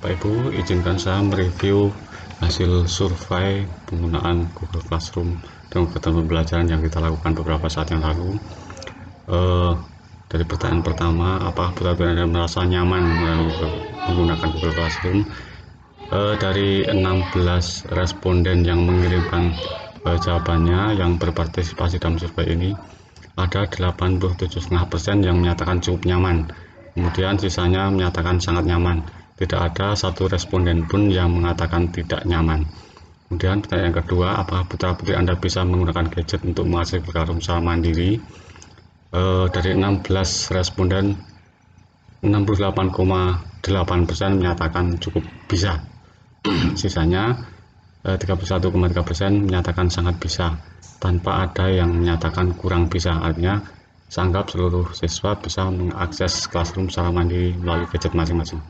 Bapak Ibu, izinkan saya mereview hasil survei penggunaan Google Classroom dan kegiatan pembelajaran yang kita lakukan beberapa saat yang lalu. Dari pertanyaan pertama, apakah benar-benar Anda merasa nyaman menggunakan Google Classroom? Dari 16 responden yang mengirimkan jawabannya yang berpartisipasi dalam survei ini, ada 87,5% yang menyatakan cukup nyaman, kemudian sisanya menyatakan sangat nyaman. Tidak ada satu responden pun yang mengatakan tidak nyaman. Kemudian pertanyaan yang kedua, apakah putra-putri Anda bisa menggunakan gadget untuk mengakses Classroom secara mandiri? Dari 16 responden, 68,8% menyatakan cukup bisa. Sisanya 31,3% menyatakan sangat bisa, tanpa ada yang menyatakan kurang bisa. Artinya seanggap seluruh siswa bisa mengakses Classroom secara mandiri melalui gadget masing-masing.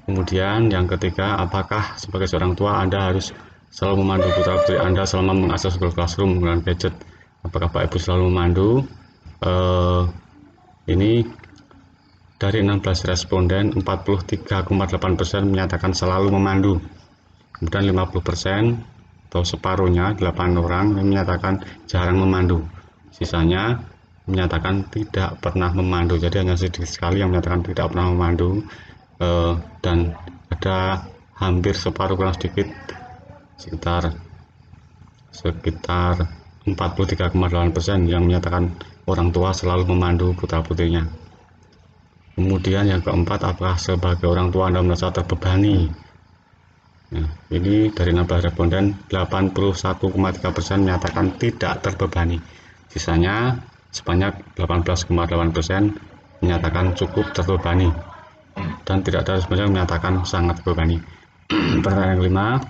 Kemudian yang ketiga, apakah sebagai seorang tua Anda harus selalu memandu putra-putri Anda selama mengakses Google Classroom menggunakan gadget? Apakah Pak Ibu selalu memandu? Ini dari 16 responden, 43,8% menyatakan selalu memandu. Kemudian 50% atau separuhnya, 8 orang menyatakan jarang memandu. Sisanya menyatakan tidak pernah memandu. Jadi hanya sedikit sekali yang menyatakan tidak pernah memandu. Dan ada hampir separuh, kurang sedikit, sekitar 43,8% yang menyatakan orang tua selalu memandu putra-putrinya. Kemudian yang keempat, apakah sebagai orang tua Anda merasa terbebani? Nah, ini dari 16 responden, 81,3% menyatakan tidak terbebani. Sisanya sebanyak 18,8% menyatakan cukup terbebani, dan tidak ada responden yang menyatakan sangat terbebani. Pertanyaan yang kelima,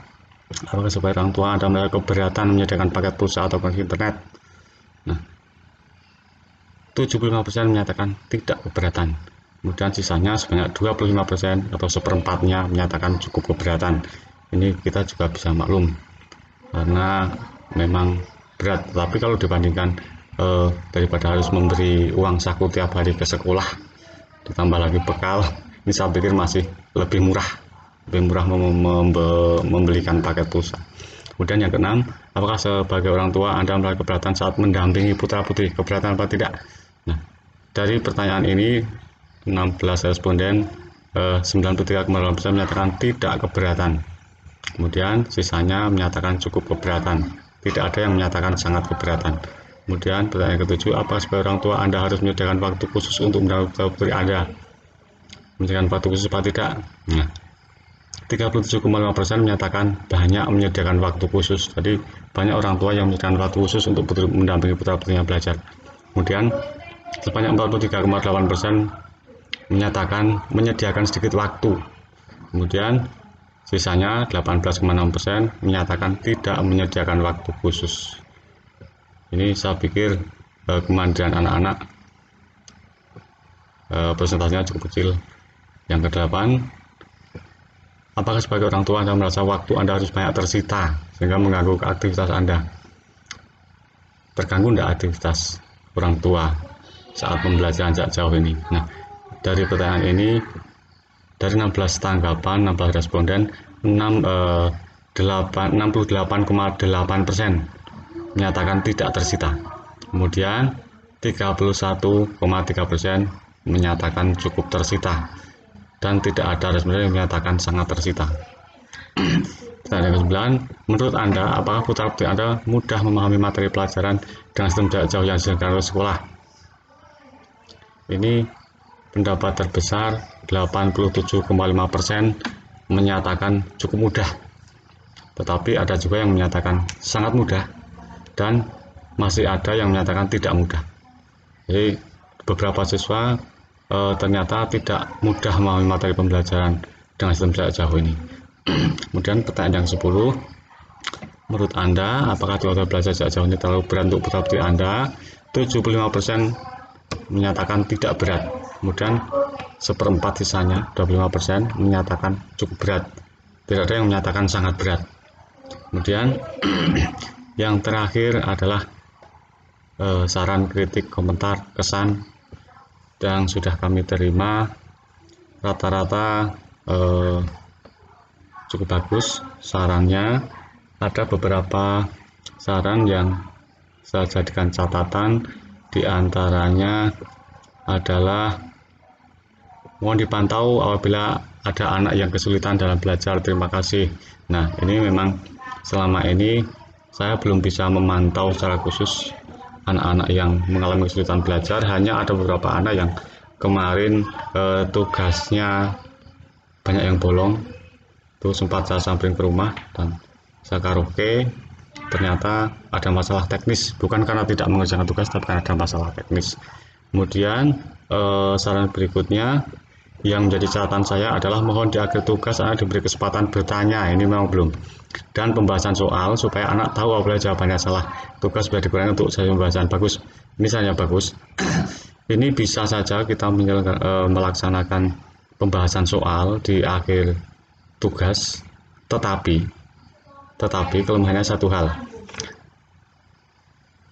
apakah sebagai orang tua Anda merasa keberatan menyediakan paket pulsa atau koneksi internet? Nah, 75% menyatakan tidak keberatan. Kemudian sisanya sebanyak 25% atau seperempatnya menyatakan cukup keberatan. Ini kita juga bisa maklum karena memang berat. Tapi kalau dibandingkan daripada harus memberi uang saku tiap hari ke sekolah ditambah lagi bekal, ini saya pikir masih lebih murah membelikan paket pulsa. Kemudian yang keenam, apakah sebagai orang tua Anda merasa keberatan saat mendampingi putra-putri? Keberatan apa tidak? Nah, dari pertanyaan ini 16 responden, 93,8% menyatakan tidak keberatan. Kemudian sisanya menyatakan cukup keberatan. Tidak ada yang menyatakan sangat keberatan. Kemudian pertanyaan ketujuh, apa sebagai orang tua Anda harus menyediakan waktu khusus untuk mendampingi putra-putri Anda? Menyediakan waktu khusus apa tidak? Nah, 37,5% menyatakan banyak menyediakan waktu khusus. Jadi banyak orang tua yang menyediakan waktu khusus untuk mendampingi putra-putrinya belajar. Kemudian sebanyak 43,8% menyatakan menyediakan sedikit waktu. Kemudian sisanya 18,6% menyatakan tidak menyediakan waktu khusus. Ini saya pikir kemandirian anak-anak persentasenya cukup kecil. Yang kedelapan, apakah sebagai orang tua Anda merasa waktu Anda harus banyak tersita sehingga mengganggu aktivitas Anda? Terganggu tidak aktivitas orang tua saat pembelajaran jarak jauh ini? Nah, dari pertanyaan ini, dari 16 tanggapan, 16 responden, 68,8% menyatakan tidak tersita. Kemudian 31,3% menyatakan cukup tersita, dan tidak ada responden yang menyatakan sangat tersita. Pertanyaan ke-9, menurut Anda, apakah putra-putri Anda mudah memahami materi pelajaran dengan sistem jarak jauh yang disediakan oleh sekolah? Ini pendapat terbesar, 87,5% menyatakan cukup mudah, tetapi ada juga yang menyatakan sangat mudah, dan masih ada yang menyatakan tidak mudah. Jadi beberapa siswa ternyata tidak mudah memahami materi pembelajaran dengan sistem jarak jauh ini. Kemudian pertanyaan yang 10, menurut Anda, apakah teori belajar jarak jauh ini terlalu berat untuk putra-putri Anda? 75% menyatakan tidak berat. Kemudian seperempat sisanya, 25%, menyatakan cukup berat. Tidak ada yang menyatakan sangat berat. Kemudian yang terakhir adalah saran, kritik, komentar, kesan yang sudah kami terima. Rata-rata cukup bagus sarannya. Ada beberapa saran yang saya jadikan catatan, diantaranya adalah mohon dipantau apabila ada anak yang kesulitan dalam belajar. Terima kasih. Nah, ini memang selama ini saya belum bisa memantau secara khusus anak-anak yang mengalami kesulitan belajar. Hanya ada beberapa anak yang kemarin tugasnya banyak yang bolong, itu sempat saya samperin ke rumah dan saya karaoke. Ternyata ada masalah teknis, bukan karena tidak mengerjakan tugas, tapi karena ada masalah teknis. Kemudian saran berikutnya yang menjadi catatan saya adalah mohon di akhir tugas anak diberi kesempatan bertanya. Ini memang belum. Dan pembahasan soal supaya anak tahu apabila jawabannya salah. Tugas sudah dikurangi untuk saya pembahasan. Bagus. Ini saja bagus. Ini bisa saja kita melaksanakan pembahasan soal di akhir tugas. Tetapi kelemahannya satu hal.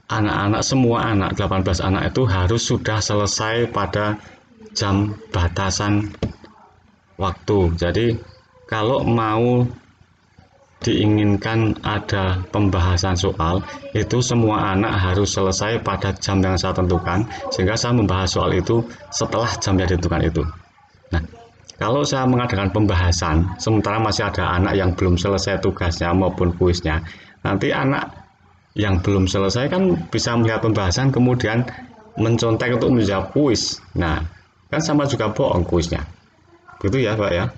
Anak-anak, semua anak, 18 anak itu harus sudah selesai pada jam batasan waktu. Jadi kalau mau diinginkan ada pembahasan soal, itu semua anak harus selesai pada jam yang saya tentukan, sehingga saya membahas soal itu setelah jam yang ditentukan itu. Nah, kalau saya mengadakan pembahasan sementara masih ada anak yang belum selesai tugasnya maupun kuisnya, nanti anak yang belum selesai kan bisa melihat pembahasan kemudian mencontek untuk menjawab kuis. Nah, kan sama juga bohong kuisnya. Gitu ya, Pak ya.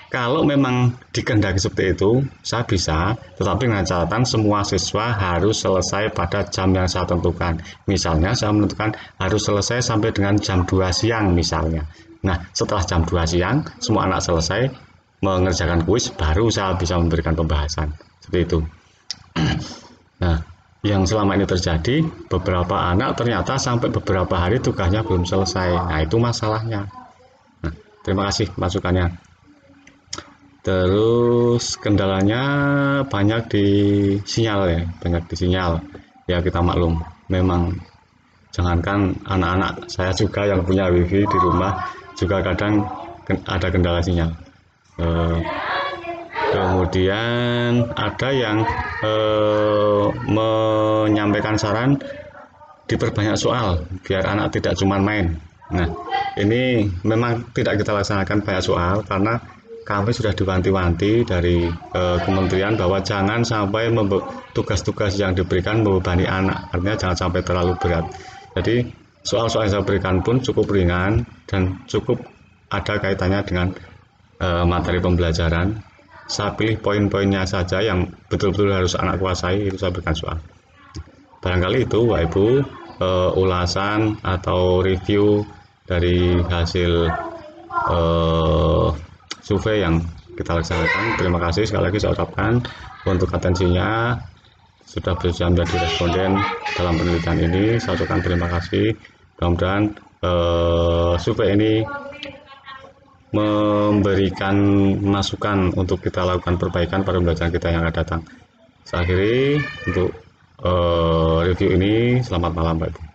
Kalau memang dikehendaki seperti itu, saya bisa, tetapi dengan catatan semua siswa harus selesai pada jam yang saya tentukan. Misalnya saya menentukan harus selesai sampai dengan jam 2 siang misalnya. Nah, setelah jam 2 siang, semua anak selesai mengerjakan kuis, baru saya bisa memberikan pembahasan. Seperti itu. Nah, yang selama ini terjadi, beberapa anak ternyata sampai beberapa hari tugasnya belum selesai. Nah, itu masalahnya. Nah, terima kasih masukannya. Terus kendalanya banyak di sinyal ya, Ya kita maklum, memang jangankan anak-anak, saya juga yang punya wifi di rumah juga kadang ada kendala sinyal. Kemudian ada yang menyampaikan saran diperbanyak soal biar anak tidak cuma main. Nah, ini memang tidak kita laksanakan banyak soal karena kami sudah diwanti-wanti dari kementerian bahwa jangan sampai tugas-tugas yang diberikan membebani anak, artinya jangan sampai terlalu berat. Jadi soal-soal yang saya berikan pun cukup ringan dan cukup ada kaitannya dengan materi pembelajaran. Saya pilih poin-poinnya saja yang betul-betul harus anak kuasai, itu saya berikan soal. Barangkali itu Bapak Ibu ulasan atau review dari hasil survei yang kita laksanakan. Terima kasih sekali lagi saya ucapkan untuk atensinya, sudah bersedia menjadi responden dalam penelitian ini. Saya ucapkan terima kasih. Mudah-mudahan survei ini memberikan masukan untuk kita lakukan perbaikan pada pembelajaran kita yang akan datang. Saya akhiri untuk review ini. Selamat malam Pak Ibu.